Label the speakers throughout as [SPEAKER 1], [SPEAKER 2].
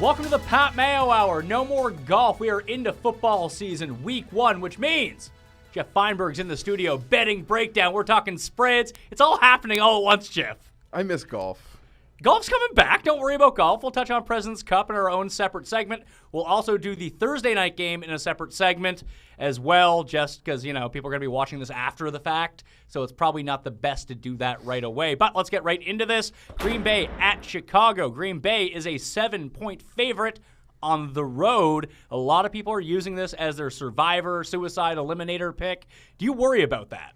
[SPEAKER 1] Welcome to the Pat Mayo Hour. No more golf. We are into football season, week 1, which means Jeff Feinberg's in the studio, betting breakdown. We're talking spreads. It's all happening all at once, Jeff.
[SPEAKER 2] I miss golf.
[SPEAKER 1] Golf's coming back. Don't worry about golf. We'll touch on President's Cup in our own separate segment. We'll also do the Thursday night game in a separate segment as well, just because, people are going to be watching this after the fact, so it's probably not the best to do that right away. But let's get right into this. Green Bay at Chicago. Green Bay is a 7-point favorite on the road. A lot of people are using this as their survivor, suicide, eliminator pick. Do you worry about that?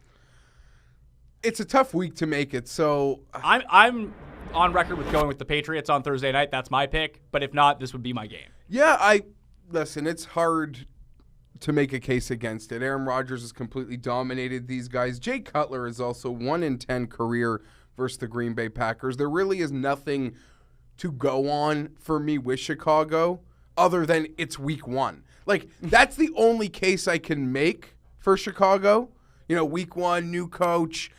[SPEAKER 2] It's a tough week to make it, so
[SPEAKER 1] I'm on record with going with the Patriots on Thursday night. That's my pick. But if not, this would be my game.
[SPEAKER 2] Yeah, listen, it's hard to make a case against it. Aaron Rodgers has completely dominated these guys. Jay Cutler is also 1-10 career versus the Green Bay Packers. There really is nothing to go on for me with Chicago other than it's week 1. Like, that's the only case I can make for Chicago. Week 1, new coach.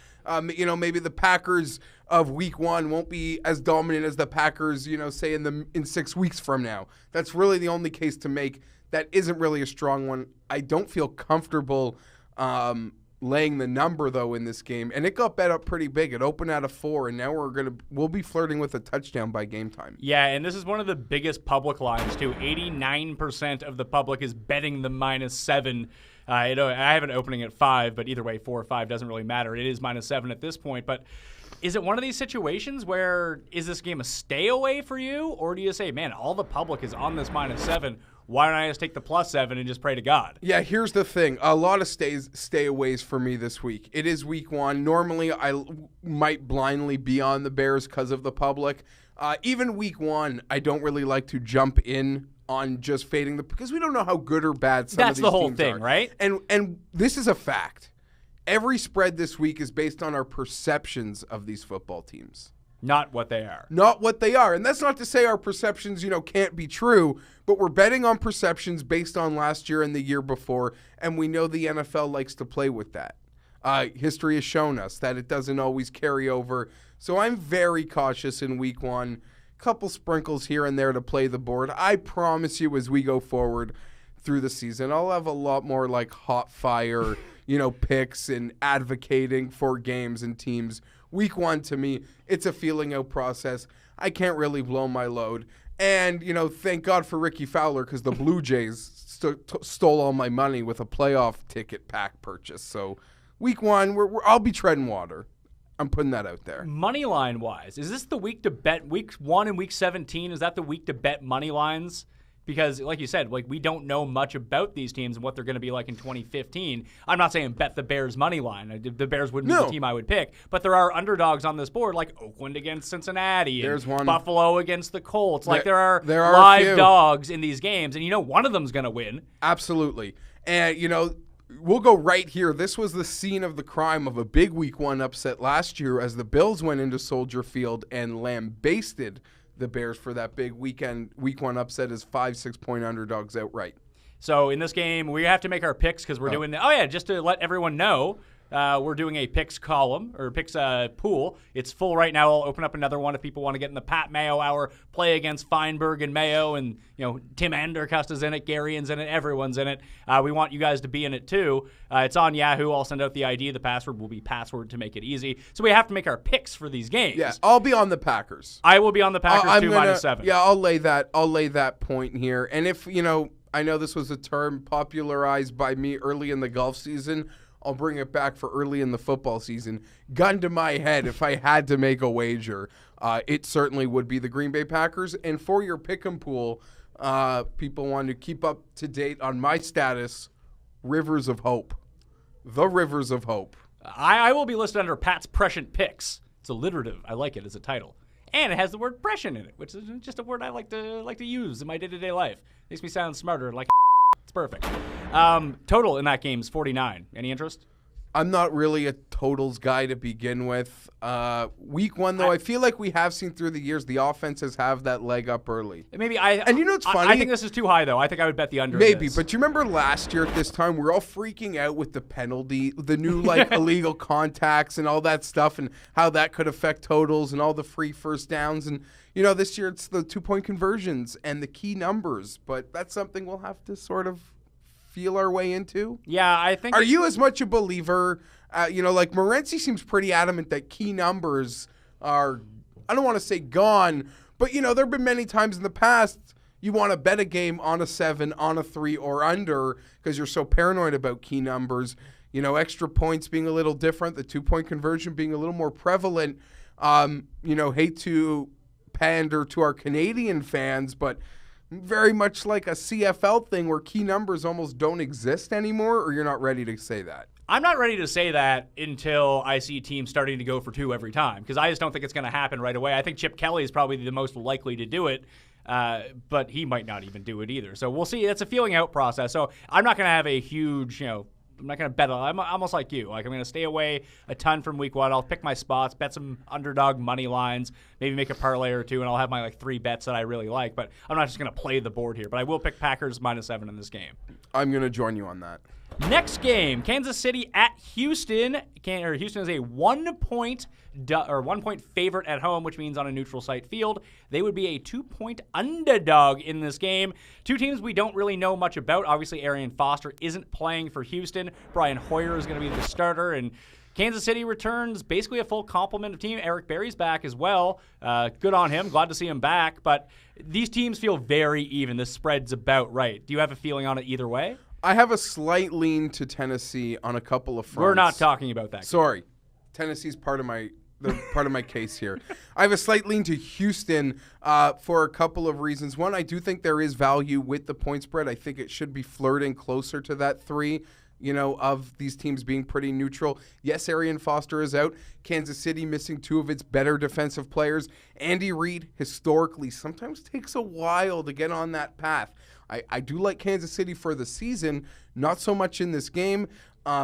[SPEAKER 2] Maybe the Packers of week 1 won't be as dominant as the Packers, say in 6 weeks from now. That's really the only case to make. That isn't really a strong one. I don't feel comfortable laying the number, though, in this game. And it got bet up pretty big. It opened at a 4, and now we'll be flirting with a touchdown by game time.
[SPEAKER 1] Yeah, and this is one of the biggest public lines, too. 89% of the public is betting the -7. I have an opening at 5, but either way, 4 or 5 doesn't really matter. It is -7 at this point. But is it one of these situations where is this game a stay away for you? Or do you say, man, all the public is on this -7. Why don't I just take the +7 and just pray to God?
[SPEAKER 2] Yeah, here's the thing. A lot of stay-aways for me this week. It is week 1. Normally, I might blindly be on the Bears because of the public. Even week 1, I don't really like to jump in on just fading because we don't know how good or bad some of these teams are.
[SPEAKER 1] That's the whole thing, right?
[SPEAKER 2] And this is a fact. Every spread this week is based on our perceptions of these football teams.
[SPEAKER 1] Not what they are.
[SPEAKER 2] Not what they are. And that's not to say our perceptions, can't be true, but we're betting on perceptions based on last year and the year before, and we know the NFL likes to play with that. History has shown us that it doesn't always carry over. So I'm very cautious in week 1. Couple sprinkles here and there to play the board. I promise you as we go forward through the season, I'll have a lot more like hot fire, picks and advocating for games and teams. Week 1 to me, it's a feeling out process. I can't really blow my load. And, thank God for Ricky Fowler because the Blue Jays stole all my money with a playoff ticket pack purchase. So week 1, I'll be treading water. I'm putting that out there.
[SPEAKER 1] Money line wise, is this the week to bet week 1 and week 17? Is that the week to bet money lines? Because like you said, we don't know much about these teams and what they're going to be like in 2015. I'm not saying bet the Bears money line. The Bears wouldn't be the team I would pick. But there are underdogs on this board like Oakland against Cincinnati and
[SPEAKER 2] There's one.
[SPEAKER 1] Buffalo against the Colts. There are
[SPEAKER 2] a
[SPEAKER 1] live
[SPEAKER 2] few
[SPEAKER 1] dogs in these games. And one of them's going to win.
[SPEAKER 2] Absolutely. And, we'll go right here. This was the scene of the crime of a big week 1 upset last year as the Bills went into Soldier Field and lambasted the Bears for that big week 1 upset as 5-6 point underdogs outright.
[SPEAKER 1] So in this game, we have to make our picks because we're doing just to let everyone know, we're doing a picks column or picks pool. It's full right now. I'll open up another one if people want to get in the Pat Mayo Hour, play against Feinberg and Mayo, and Tim Andercust is in it, Garyon's in it, everyone's in it. We want you guys to be in it too. It's on Yahoo. I'll send out the ID. The password will be password to make it easy. So we have to make our picks for these games.
[SPEAKER 2] Yeah, I'll be on the Packers.
[SPEAKER 1] I will be on the Packers too, -7.
[SPEAKER 2] Yeah, I'll lay that point here. And if I know this was a term popularized by me early in the golf season. I'll bring it back for early in the football season. Gun to my head, if I had to make a wager, it certainly would be the Green Bay Packers. And for your pick'em pool, people want to keep up to date on my status, Rivers of Hope. The Rivers of Hope.
[SPEAKER 1] I will be listed under Pat's Prescient Picks. It's alliterative. I like it as a title. And it has the word prescient in it, which is just a word I like to use in my day-to-day life. Makes me sound smarter, like it's perfect. Total in that game is 49. Any interest?
[SPEAKER 2] I'm not really a totals guy to begin with. Week 1, though, I feel like we have seen through the years the offenses have that leg up early.
[SPEAKER 1] And
[SPEAKER 2] you know what's funny?
[SPEAKER 1] I think this is too high, though. I think I would bet the under.
[SPEAKER 2] Maybe, but you remember last year at this time, we were all freaking out with the penalty, the new illegal contacts and all that stuff, and how that could affect totals and all the free first downs. And this year it's the 2-point conversions and the key numbers. But that's something we'll have to sort of feel our way into.
[SPEAKER 1] Yeah, I think.
[SPEAKER 2] Are you as much a believer? Morency seems pretty adamant that key numbers are, I don't want to say gone, but there have been many times in the past you want to bet a game on a 7, on a 3, or under because you're so paranoid about key numbers. Extra points being a little different, the 2-point conversion being a little more prevalent. Hate to pander to our Canadian fans, but very much like a CFL thing where key numbers almost don't exist anymore, or you're not ready to say that?
[SPEAKER 1] I'm not ready to say that until I see teams starting to go for 2 every time, because I just don't think it's going to happen right away. I think Chip Kelly is probably the most likely to do it, but he might not even do it either. So we'll see. It's a feeling out process. So I'm not going to have a huge, I'm not going to bet. I'm almost like you. I'm going to stay away a ton from week 1. I'll pick my spots, bet some underdog money lines, maybe make a parlay or 2, and I'll have my 3 bets that I really like. But I'm not just going to play the board here. But I will pick Packers -7 in this game.
[SPEAKER 2] I'm going to join you on that.
[SPEAKER 1] Next game, Kansas City at Houston. Houston is a 1-point favorite at home, which means on a neutral site field. They would be a 2-point underdog in this game. 2 teams we don't really know much about. Obviously, Arian Foster isn't playing for Houston. Brian Hoyer is going to be the starter, and Kansas City returns basically a full complement of team. Eric Berry's back as well. Good on him. Glad to see him back. But these teams feel very even. The spread's about right. Do you have a feeling on it either way?
[SPEAKER 2] I have a slight lean to Tennessee on a couple of fronts.
[SPEAKER 1] We're not talking about that.
[SPEAKER 2] Sorry. Tennessee's part of my case here. I have a slight lean to Houston for a couple of reasons. One, I do think there is value with the point spread. I think it should be flirting closer to that 3, of these teams being pretty neutral. Yes, Arian Foster is out. Kansas City missing 2 of its better defensive players. Andy Reid, historically, sometimes takes a while to get on that path. I do like Kansas City for the season, not so much in this game.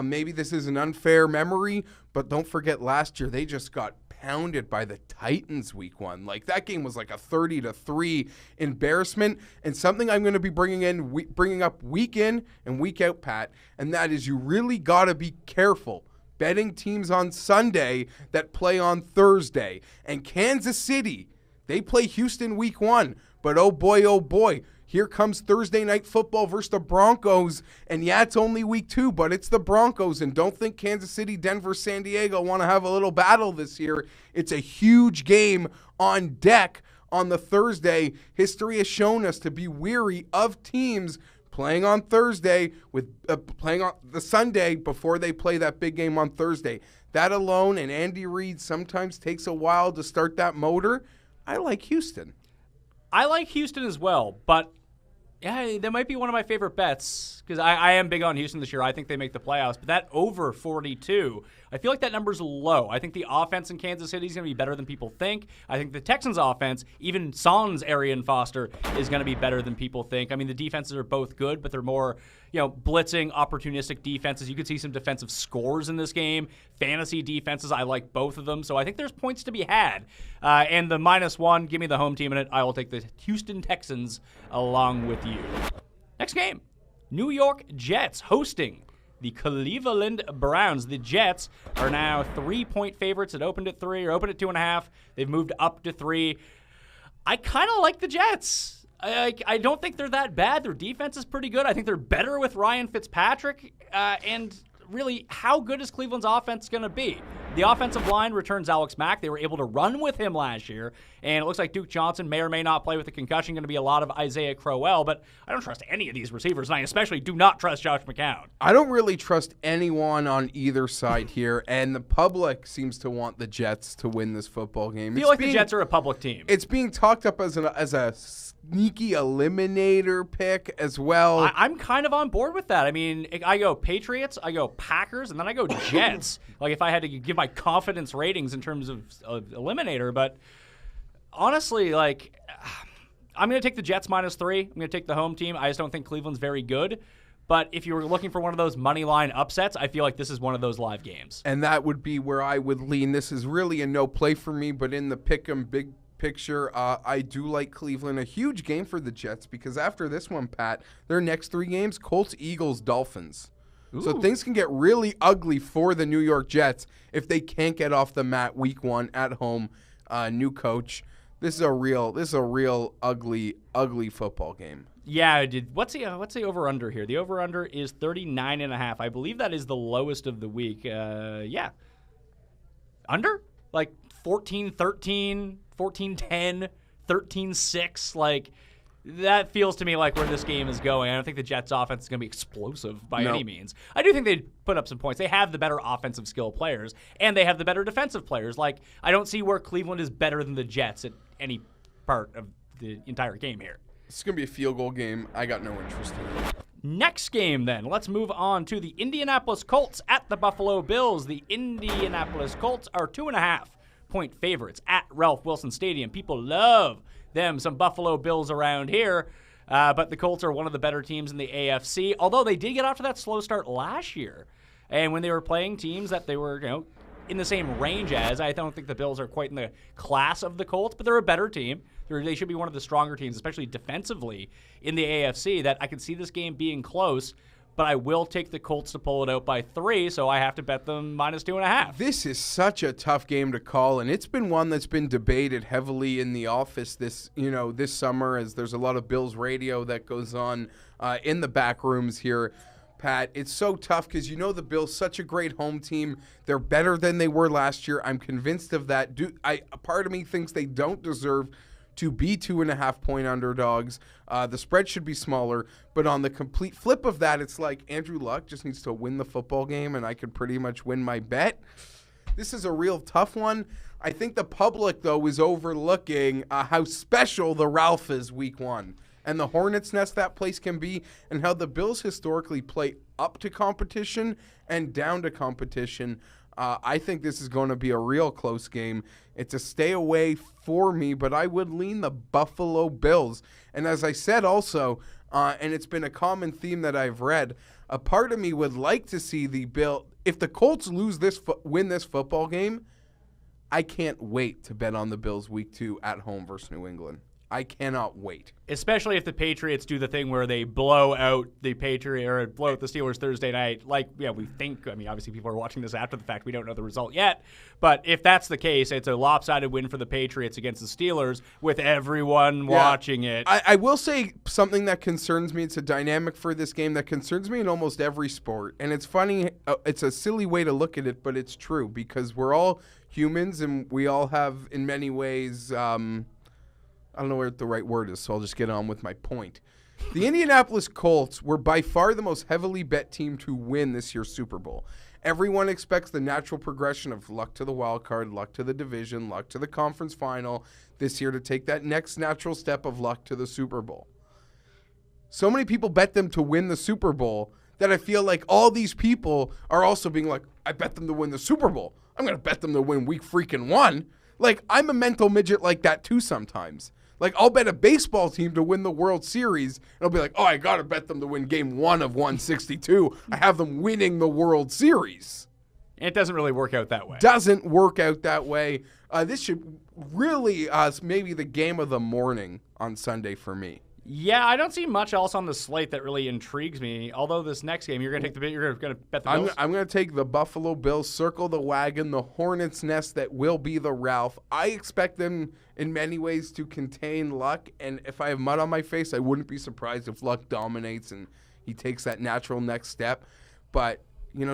[SPEAKER 2] Maybe this is an unfair memory, but don't forget last year they just got pounded by the Titans week 1. That game was like a 30-3 embarrassment, and something I'm going to be bringing up week in and week out, Pat, and that is you really got to be careful betting teams on Sunday that play on Thursday. And Kansas City, they play Houston week 1, but oh boy, here comes Thursday Night Football versus the Broncos. And yeah, it's only week 2, but it's the Broncos. And don't think Kansas City, Denver, San Diego want to have a little battle this year. It's a huge game on deck on the Thursday. History has shown us to be weary of teams playing on Thursday playing on the Sunday before they play that big game on Thursday. That alone, and Andy Reid sometimes takes a while to start that motor. I like Houston.
[SPEAKER 1] I like Houston as well, but yeah, that might be one of my favorite bets because I am big on Houston this year. I think they make the playoffs, but that over 42, I feel like that number's low. I think the offense in Kansas City is going to be better than people think. I think the Texans' offense, even sans Arian Foster, is going to be better than people think. I mean, the defenses are both good, but they're more, blitzing, opportunistic defenses. You could see some defensive scores in this game. Fantasy defenses, I like both of them. So I think there's points to be had. And the -1, give me the home team in it. I will take the Houston Texans along with you. Next game, New York Jets hosting the Cleveland Browns. The Jets are now 3-point favorites. It opened at 3 or opened at 2.5. They've moved up to 3. I kind of like the Jets. I don't think they're that bad. Their defense is pretty good. I think they're better with Ryan Fitzpatrick. And really, how good is Cleveland's offense going to be? The offensive line returns Alex Mack. They were able to run with him last year, and it looks like Duke Johnson may or may not play with a concussion. Going to be a lot of Isaiah Crowell, but I don't trust any of these receivers, and I especially do not trust Josh McCown.
[SPEAKER 2] I don't really trust anyone on either side here, and the public seems to want the Jets to win this football game.
[SPEAKER 1] I feel like the Jets are a public team.
[SPEAKER 2] It's being talked up as a sneaky eliminator pick as well.
[SPEAKER 1] I'm kind of on board with that. I mean, I go Patriots, I go Packers, and then I go Jets. Like if I had to give my confidence ratings in terms of eliminator, but honestly, I'm going to take the Jets -3. I'm going to take the home team. I just don't think Cleveland's very good. But if you were looking for one of those money line upsets, I feel like this is one of those live games.
[SPEAKER 2] And that would be where I would lean. This is really a no play for me, but in the pick'em big picture, I do like Cleveland. A huge game for the Jets because after this one, Pat, their next 3 games, Colts, Eagles, Dolphins.
[SPEAKER 1] Ooh.
[SPEAKER 2] So things can get really ugly for the New York Jets if they can't get off the mat week 1 at home. New coach. This is a real ugly football game.
[SPEAKER 1] Yeah, what's the over under here? The over under is 39.5. I believe that is the lowest of the week. Yeah. Under? Like 14-13, 14-10, 13-6, like that feels to me like where this game is going. I don't think the Jets offense is going to be explosive by any means. I do think they'd put up some points. They have the better offensive skill players, and they have the better defensive players. Like, I don't see where Cleveland is better than the Jets at any part of the entire game here.
[SPEAKER 2] It's going to be a field goal game. I got no interest in it.
[SPEAKER 1] Next game, then. Let's move on to the Indianapolis Colts at the Buffalo Bills. The Indianapolis Colts are 2.5-point favorites at Ralph Wilson Stadium. People love them some Buffalo Bills around here, but the Colts are one of the better teams in the AFC, although they did get off to that slow start last year. And when they were playing teams that they were, in the same range as, I don't think the Bills are quite in the class of the Colts, but they're a better team. They should be one of the stronger teams, especially defensively in the AFC, that I can see this game being close, but I will take the Colts to pull it out by 3, so I have to bet them -2.5.
[SPEAKER 2] This is such a tough game to call, and it's been one that's been debated heavily in the office this summer, as there's a lot of Bills radio that goes on in the back rooms here. Pat, it's so tough because the Bills, such a great home team. They're better than they were last year. I'm convinced of that. A part of me thinks they don't deserve to be 2.5-point underdogs. The spread should be smaller, but on the complete flip of that, it's like Andrew Luck just needs to win the football game, and I could pretty much win my bet. This is a real tough one. I think the public, though, is overlooking how special the Ralph is week 1. And the Hornets' nest that place can be, and how the Bills historically play up to competition and down to competition. I think this is going to be a real close game. It's a stay away for me, but I would lean the Buffalo Bills. And as I said also, and it's been a common theme that I've read, a part of me would like to see the Bills. If the Colts win this football game, I can't wait to bet on the Bills week 2 at home versus New England. I cannot wait.
[SPEAKER 1] Especially if the Patriots do the thing where they blow out the Steelers Thursday night. We think. I mean, obviously people are watching this after the fact. We don't know the result yet. But if that's the case, it's a lopsided win for the Patriots against the Steelers with everyone watching it.
[SPEAKER 2] I will say something that concerns me. It's a dynamic for this game that concerns me in almost every sport. And it's funny. It's a silly way to look at it, but it's true because we're all humans and we all have, in many ways, I don't know what the right word is, so I'll just get on with my point. The Indianapolis Colts were by far the most heavily bet team to win this year's Super Bowl. Everyone expects the natural progression of luck to the wild card, luck to the division, luck to the conference final this year to take that next natural step of luck to the Super Bowl. So many people bet them to win the Super Bowl that I feel like all these people are also being like, I bet them to win the Super Bowl. I'm going to bet them to win week freaking 1. Like, I'm a mental midget like that too sometimes. Like, I'll bet a baseball team to win the World Series, and I'll be like, oh, I got to bet them to win game 1 of 162. I have them winning the World Series.
[SPEAKER 1] It doesn't really work out that way.
[SPEAKER 2] Doesn't work out that way. This should really maybe the game of the morning on Sunday for me.
[SPEAKER 1] Yeah, I don't see much else on the slate that really intrigues me. Although this next game, you're going to bet the Bills.
[SPEAKER 2] I'm going to take the Buffalo Bills, circle the wagon, the Hornets' nest that will be the Ralph. I expect them in many ways to contain Luck, and if I have mud on my face, I wouldn't be surprised if Luck dominates and he takes that natural next step. But,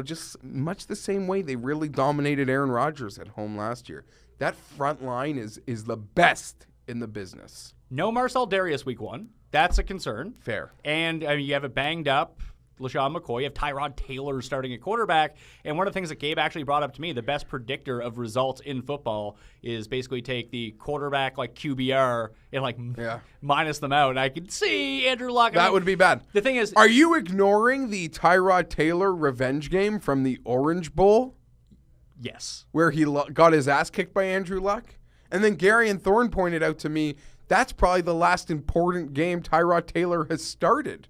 [SPEAKER 2] just much the same way they really dominated Aaron Rodgers at home last year. That front line is the best in the business.
[SPEAKER 1] No Marcel Darius week 1. That's a concern.
[SPEAKER 2] Fair.
[SPEAKER 1] And you have a banged up LaShawn McCoy. You have Tyrod Taylor starting at quarterback. And one of the things that Gabe actually brought up to me, the best predictor of results in football is basically take the quarterback like QBR and minus them out. And I could see Andrew Luck.
[SPEAKER 2] That would be bad.
[SPEAKER 1] The thing is,
[SPEAKER 2] are you ignoring the Tyrod Taylor revenge game from the Orange Bowl?
[SPEAKER 1] Yes.
[SPEAKER 2] Where he got his ass kicked by Andrew Luck? And then Gary and Thorne pointed out to me, that's probably the last important game Tyrod Taylor has started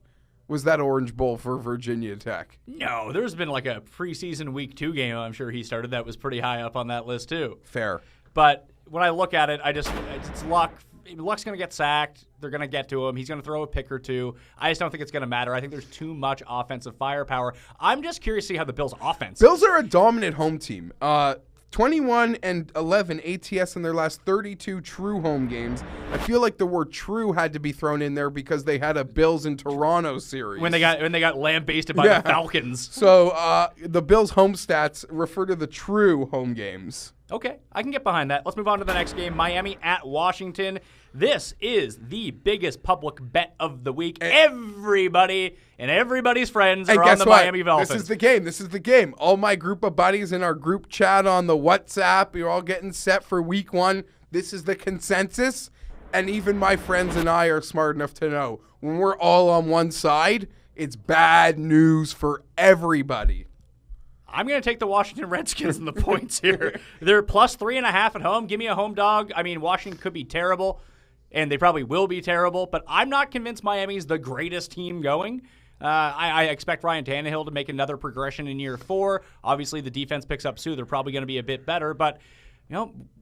[SPEAKER 2] was that Orange Bowl for Virginia Tech.
[SPEAKER 1] No, there's been like a preseason week 2 game I'm sure he started that was pretty high up on that list too.
[SPEAKER 2] Fair.
[SPEAKER 1] But when I look at it, it's Luck. Luck's going to get sacked. They're going to get to him. He's going to throw a pick or two. I just don't think it's going to matter. I think there's too much offensive firepower. I'm just curious to see how the Bills' offense
[SPEAKER 2] Bills are a dominant home team. 21-11 ATS in their last 32 true home games. I feel like the word true had to be thrown in there because they had a Bills in Toronto series.
[SPEAKER 1] When they got lambasted by the Falcons.
[SPEAKER 2] So the Bills' home stats refer to the true home games.
[SPEAKER 1] Okay, I can get behind that. Let's move on to the next game. Miami at Washington. This is the biggest public bet of the week. Everybody and everybody's friends are on the Miami Dolphins.
[SPEAKER 2] This is the game. All my group of buddies in our group chat on the WhatsApp, you're all getting set for week 1. This is the consensus. And even my friends and I are smart enough to know when we're all on one side, it's bad news for everybody.
[SPEAKER 1] I'm going to take the Washington Redskins in the points here. They're plus 3.5 at home. Give me a home dog. I mean, Washington could be terrible, and they probably will be terrible, but I'm not convinced Miami's the greatest team going. I expect Ryan Tannehill to make another progression in year 4. Obviously, the defense picks up soon. They're probably going to be a bit better, but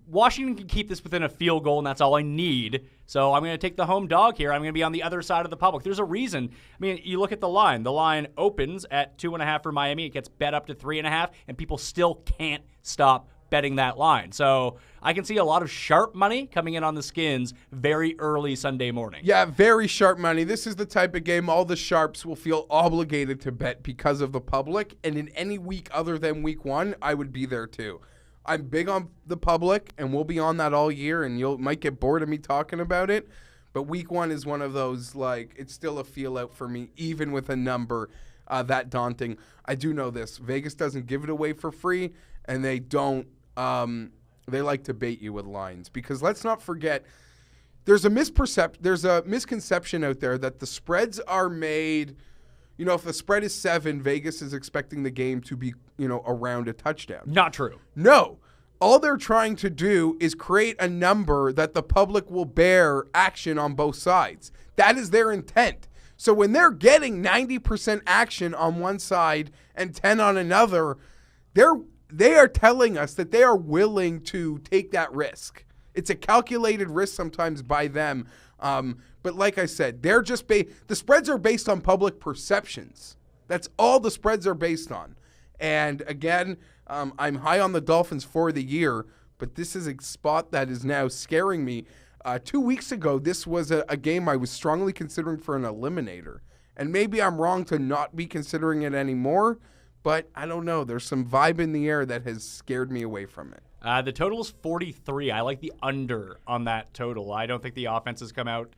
[SPEAKER 1] Washington can keep this within a field goal, and that's all I need. So I'm going to take the home dog here. I'm going to be on the other side of the public. There's a reason. I mean, you look at the line. The line opens at 2.5 for Miami. It gets bet up to 3.5, and people still can't stop betting that line. So I can see a lot of sharp money coming in on the Skins very early Sunday morning.
[SPEAKER 2] Yeah, very sharp money. This is the type of game all the sharps will feel obligated to bet because of the public, and in any week other than week 1, I would be there too. I'm big on the public, and we'll be on that all year, and you might get bored of me talking about it. But week 1 is one of those, like, it's still a feel-out for me, even with a number that daunting. I do know this. Vegas doesn't give it away for free, and they don't. They like to bait you with lines. Because let's not forget, there's a misconception out there that the spreads are made. If the spread is 7, Vegas is expecting the game to be, around a touchdown.
[SPEAKER 1] Not true.
[SPEAKER 2] No. All they're trying to do is create a number that the public will bear action on both sides. That is their intent. So when they're getting 90% action on one side and 10 on another, they are telling us that they are willing to take that risk. It's a calculated risk sometimes by them. But like I said, they're just the spreads are based on public perceptions. That's all the spreads are based on. And again, I'm high on the Dolphins for the year, but this is a spot that is now scaring me. 2 weeks ago, this was a game I was strongly considering for an eliminator. And maybe I'm wrong to not be considering it anymore, but I don't know. There's some vibe in the air that has scared me away from it.
[SPEAKER 1] The total is 43. I like the under on that total. I don't think the offense has come out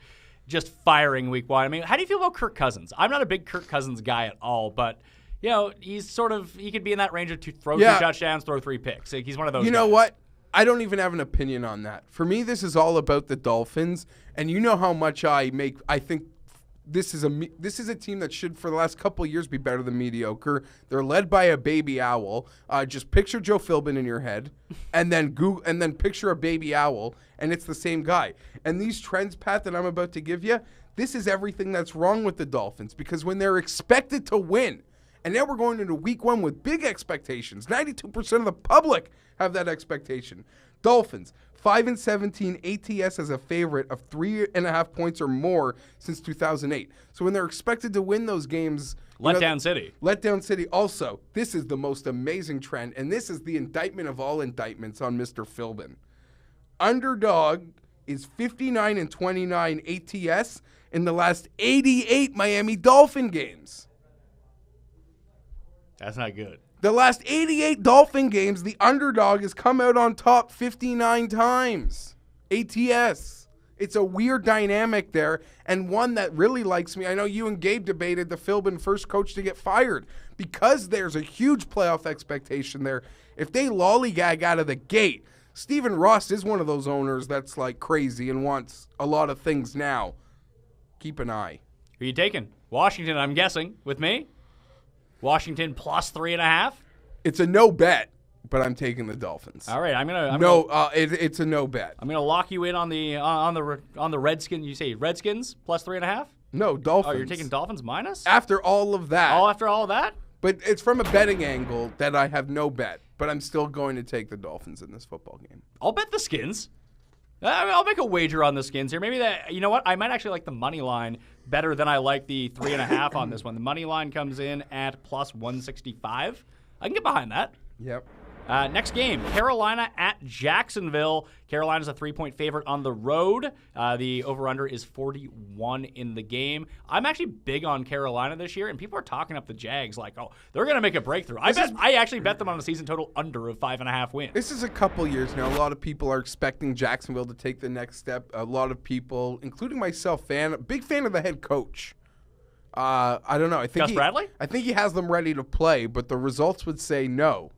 [SPEAKER 1] just firing week 1. I mean, how do you feel about Kirk Cousins? I'm not a big Kirk Cousins guy at all, but he could be in that range of throw 2 touchdowns, throw 3 picks. He's one of those guys.
[SPEAKER 2] You know what? I don't even have an opinion on that. For me, this is all about the Dolphins, and you know how much I think this is a team that should, for the last couple of years, be better than mediocre. They're led by a baby owl. Just picture Joe Philbin in your head, and then picture a baby owl, and it's the same guy. And these trends, Pat, that I'm about to give you, this is everything that's wrong with the Dolphins, because when they're expected to win, and now we're going into week 1 with big expectations. 92% of the public have that expectation. Dolphins, 5-17 ATS as a favorite of 3.5 points or more since 2008. So when they're expected to win those games,
[SPEAKER 1] Letdown City.
[SPEAKER 2] Also, this is the most amazing trend, and this is the indictment of all indictments on Mr. Philbin. Underdog is 59-29 ATS in the last 88 Miami Dolphin games.
[SPEAKER 1] That's not good.
[SPEAKER 2] The last 88 Dolphin games, the underdog has come out on top 59 times. ATS. It's a weird dynamic there, and one that really likes me. I know you and Gabe debated the Philbin first coach to get fired because there's a huge playoff expectation there. If they lollygag out of the gate, Stephen Ross is one of those owners that's like crazy and wants a lot of things now. Keep an eye.
[SPEAKER 1] Who are you taking? Washington, I'm guessing, with me? Washington plus 3.5?
[SPEAKER 2] It's a no bet, but I'm taking the Dolphins.
[SPEAKER 1] All right,
[SPEAKER 2] it's a no bet.
[SPEAKER 1] I'm gonna lock you in on the Redskins. You say Redskins plus 3.5?
[SPEAKER 2] No, Dolphins.
[SPEAKER 1] Oh, you're taking Dolphins minus?
[SPEAKER 2] After all of that.
[SPEAKER 1] After all of that?
[SPEAKER 2] But it's from a betting angle that I have no bet. But I'm still going to take the Dolphins in this football game.
[SPEAKER 1] I'll bet the Skins. I'll make a wager on the Skins here. Maybe that, you know what? I might actually like the money line better than I like the 3.5 on this one. The money line comes in at plus 165. I can get behind that.
[SPEAKER 2] Yep.
[SPEAKER 1] Next game, Carolina at Jacksonville. Carolina's a 3-point favorite on the road. The over-under is 41 in the game. I'm actually big on Carolina this year, and people are talking up the Jags like, oh, they're going to make a breakthrough. I actually bet them on a season total under of 5.5 wins.
[SPEAKER 2] This is a couple years now. A lot of people are expecting Jacksonville to take the next step. A lot of people, including myself, big fan of the head coach. I don't know.
[SPEAKER 1] Gus Bradley?
[SPEAKER 2] I think he has them ready to play, but the results would say no.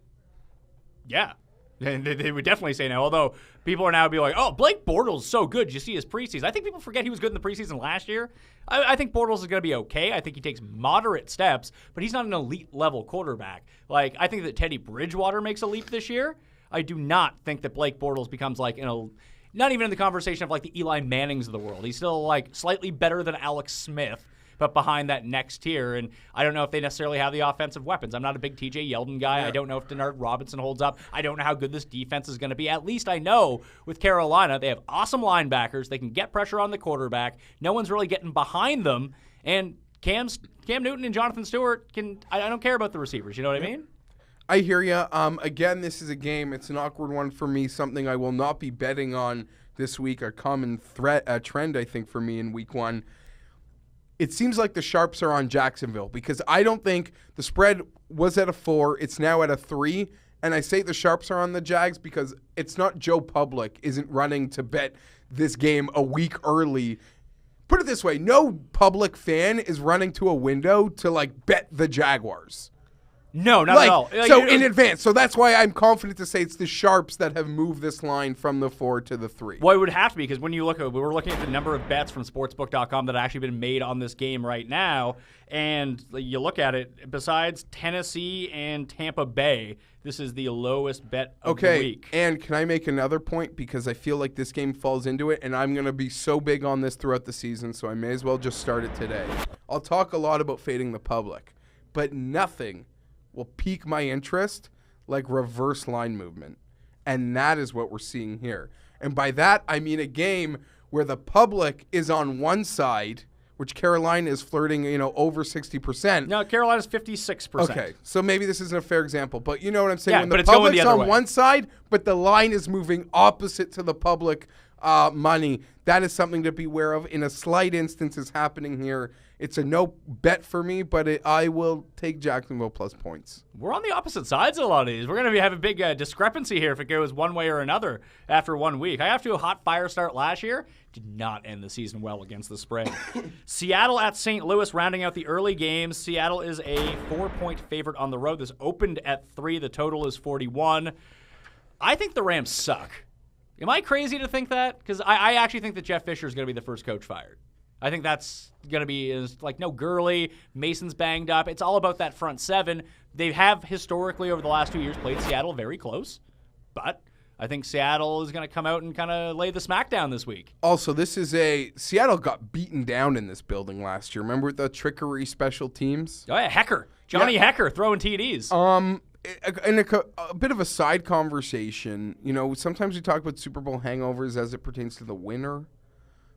[SPEAKER 1] Yeah, they would definitely say no. Although people are now be like, "Oh, Blake Bortles is so good. Did you see his preseason?" I think people forget he was good in the preseason last year. I think Bortles is going to be okay. I think he takes moderate steps, but he's not an elite level quarterback. Like I think that Teddy Bridgewater makes a leap this year. I do not think that Blake Bortles becomes like not even in the conversation of like the Eli Mannings of the world. He's still like slightly better than Alex Smith, but behind that next tier. And I don't know if they necessarily have the offensive weapons. I'm not a big TJ Yeldon guy. Yeah. I don't know if Denard Robinson holds up. I don't know how good this defense is going to be. At least I know with Carolina, they have awesome linebackers. They can get pressure on the quarterback. No one's really getting behind them. And Cam Newton and Jonathan Stewart I don't care about the receivers. You know what I mean?
[SPEAKER 2] I hear you. Again, this is a game. It's an awkward one for me, something I will not be betting on this week, a common trend, I think, for me in week one. It seems like the sharps are on Jacksonville because I don't think the spread was at a 4. It's now at a 3. And I say the sharps are on the Jags because it's not Joe Public isn't running to bet this game a week early. Put it this way, no public fan is running to a window to like bet the Jaguars.
[SPEAKER 1] No, not at all.
[SPEAKER 2] So in advance. So that's why I'm confident to say it's the sharps that have moved this line from the 4 to the 3.
[SPEAKER 1] Well, it would have to be because when you we're looking at the number of bets from sportsbook.com that have actually been made on this game right now, and you look at it, besides Tennessee and Tampa Bay, this is the lowest bet of the week.
[SPEAKER 2] And can I make another point? Because I feel like this game falls into it, and I'm going to be so big on this throughout the season, so I may as well just start it today. I'll talk a lot about fading the public, but nothing will pique my interest like reverse line movement. And that is what we're seeing here. And by that, I mean a game where the public is on one side, which Carolina is flirting, over 60%.
[SPEAKER 1] No, Carolina's 56%.
[SPEAKER 2] Okay, so maybe this isn't a fair example, but you know what I'm saying?
[SPEAKER 1] Yeah,
[SPEAKER 2] when
[SPEAKER 1] but
[SPEAKER 2] the
[SPEAKER 1] it's going
[SPEAKER 2] public's
[SPEAKER 1] the other
[SPEAKER 2] on
[SPEAKER 1] way.
[SPEAKER 2] one side, but the line is moving opposite to the public money, that is something to be aware of. In a slight instance is happening here. It's a no bet for me, but I will take Jacksonville plus points.
[SPEAKER 1] We're on the opposite sides of a lot of these. We're going to have a big discrepancy here if it goes one way or another after 1 week. I have to a hot fire start last year. Did not end the season well against the spread. Seattle at St. Louis, rounding out the early games. Seattle is a 4-point favorite on the road. This opened at 3. The total is 41. I think the Rams suck. Am I crazy to think that? Because I actually think that Jeff Fisher is going to be the first coach fired. I think that's going to be like no Gurley, Mason's banged up. It's all about that front seven. They have historically over the last 2 years played Seattle very close, but I think Seattle is going to come out and kind of lay the smackdown this week.
[SPEAKER 2] Also, Seattle got beaten down in this building last year. Remember the trickery special teams?
[SPEAKER 1] Oh yeah, Hecker. Johnny Hecker throwing TDs.
[SPEAKER 2] In a bit of a side conversation, sometimes we talk about Super Bowl hangovers as it pertains to the winner.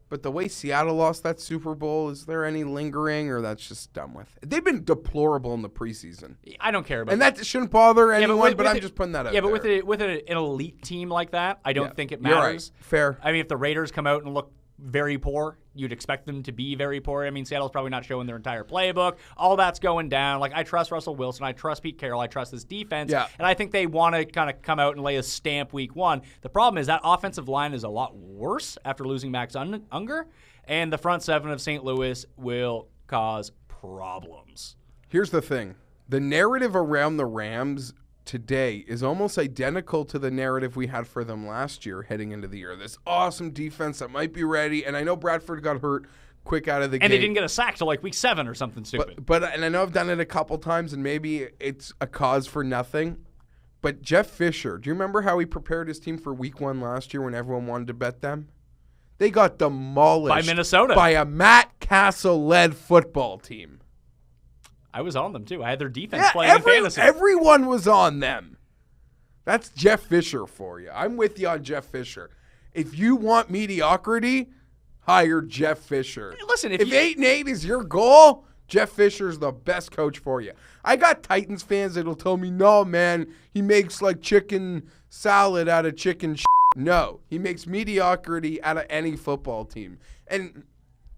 [SPEAKER 2] But the way Seattle lost that Super Bowl, is there any lingering, or that's just done with? They've been deplorable in the preseason.
[SPEAKER 1] I don't care about
[SPEAKER 2] and that shouldn't bother anyone,
[SPEAKER 1] but
[SPEAKER 2] I'm just putting that out there.
[SPEAKER 1] Yeah, but with an elite team like that, I don't think it matters.
[SPEAKER 2] You're right. Fair.
[SPEAKER 1] I mean, if the Raiders come out and look very poor, you'd expect them to be very poor. I mean, Seattle's probably not showing their entire playbook. All that's going down. Like, I trust Russell Wilson. I trust Pete Carroll. I trust this defense.
[SPEAKER 2] Yeah.
[SPEAKER 1] And I think they want to kind of come out and lay a stamp week one. The problem is that offensive line is a lot worse after losing Max Unger, and the front seven of St. Louis will cause problems.
[SPEAKER 2] Here's the thing. The narrative around the Rams today is almost identical to the narrative we had for them last year heading into the year. This awesome defense that might be ready, and I know Bradford got hurt quick out of the gate.
[SPEAKER 1] And they didn't get a sack till like week 7 or something stupid.
[SPEAKER 2] And I know I've done it a couple times, and maybe it's a cause for nothing. But Jeff Fisher, do you remember how he prepared his team for week 1 last year when everyone wanted to bet them? They got demolished
[SPEAKER 1] By Minnesota.
[SPEAKER 2] by a Matt Castle-led football team.
[SPEAKER 1] I was on them, too. I had their defense playing in fantasy.
[SPEAKER 2] Everyone was on them. That's Jeff Fisher for you. I'm with you on Jeff Fisher. If you want mediocrity, hire Jeff Fisher.
[SPEAKER 1] Listen, if
[SPEAKER 2] 8-8 is your goal, Jeff Fisher's the best coach for you. I got Titans fans that'll tell me, no, man, he makes like chicken salad out of chicken shit. No, he makes mediocrity out of any football team. And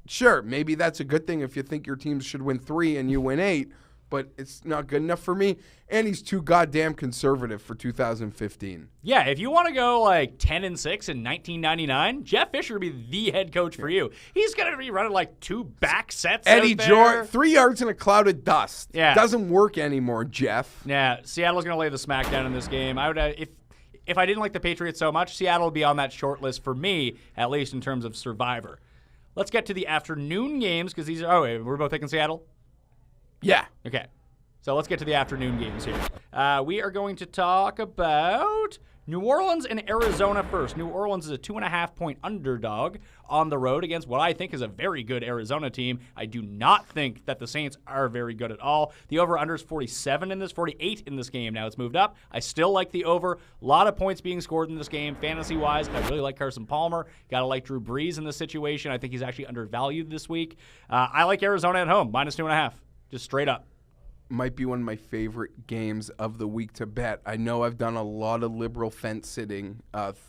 [SPEAKER 2] sure, maybe that's a good thing if you think your team should win 3 and you win 8, but it's not good enough for me. And he's too goddamn conservative for 2015.
[SPEAKER 1] Yeah, if you want to go like 10-6 in 1999, Jeff Fisher would be the head coach for you. He's going to be running like 2 back sets.
[SPEAKER 2] Eddie
[SPEAKER 1] out there.
[SPEAKER 2] Jordan, 3 yards in a cloud of dust.
[SPEAKER 1] Yeah.
[SPEAKER 2] Doesn't work anymore, Jeff.
[SPEAKER 1] Yeah, Seattle's going to lay the smackdown in this game. I would if I didn't like the Patriots so much, Seattle would be on that short list for me, at least in terms of survivor. Let's get to the afternoon games because these are. Oh, wait, we're both taking Seattle?
[SPEAKER 2] Yeah.
[SPEAKER 1] Okay. So let's get to the afternoon games here. We are going to talk about New Orleans and Arizona first. New Orleans is a 2.5-point underdog on the road against what I think is a very good Arizona team. I do not think that the Saints are very good at all. The over-under is 47 in this, 48 in this game. Now it's moved up. I still like the over. A lot of points being scored in this game. Fantasy-wise, I really like Carson Palmer. Got to like Drew Brees in this situation. I think he's actually undervalued this week. I like Arizona at home, -2.5, just straight up.
[SPEAKER 2] Might be one of my favorite games of the week to bet. I know I've done a lot of liberal fence sitting